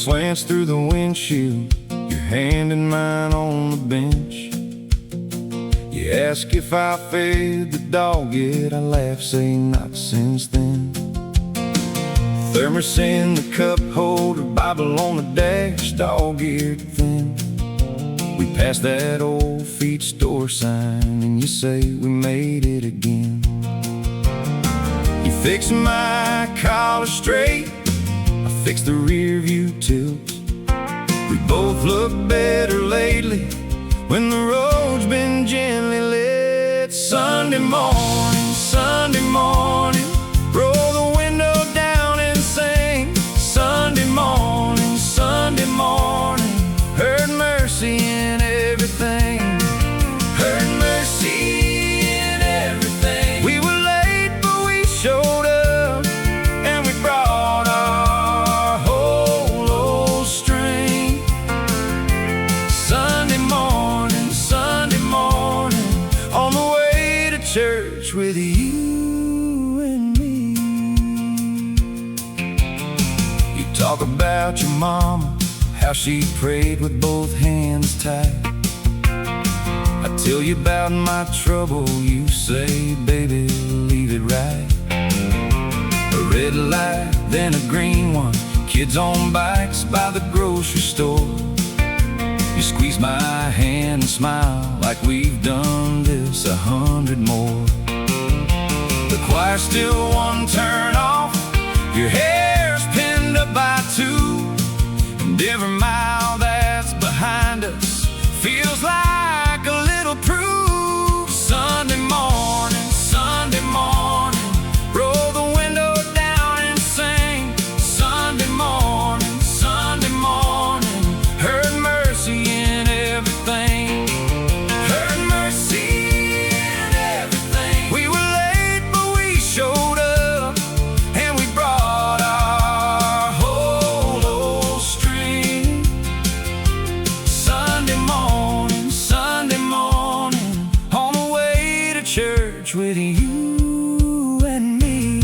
slants through the windshield, your hand in mine on the bench. You ask if I fed the dog yet, I laugh, say not since then. Thermos in the cup holder, Bible on the dash, dog-eared thin. We passed that old feed store sign and you say we made it again. You fix my collar straight, I fix the rear view tilt. We both look better lately when the road's been gently lit. Sunday morning, roll the window down and sing. Sunday morning, heard mercy in everything. Heard mercy in everything. We were late but we showed up, and we brought our whole old string. Sunday morning, on the way to church with you and me. You talk about your mama, how she prayed with both hands tied. I tell you about my trouble, you say, baby, leave it right. A red light, then a green one, kids on bikes by the grocery store. You squeeze my hand and smile like we've done this 100 more. The choir's still one turn off, your hair's pinned up by two, and every mile that's behind us feels like a little proof. Sunday morning, roll the window down and sing. Sunday morning, heard mercy in everything. Heard mercy in everything. We were late but we showed up, and we brought our whole old string. Sunday morning, on the way to church with you and me.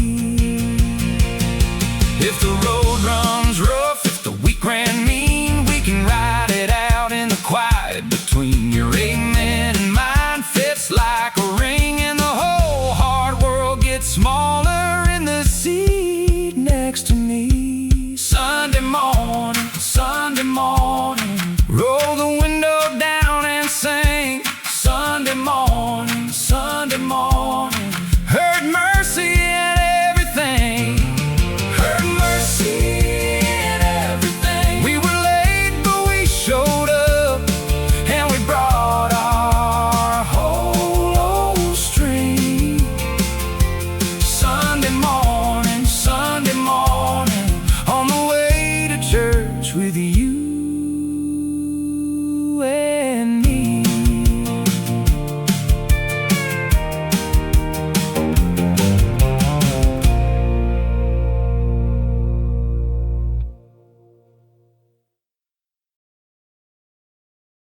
If the road runs rough, if the week ran mean, we can ride it out in the quiet between. Your amen and mine fits like a ring, and the whole hard world gets smaller in the seat next to me. Sunday morning, roll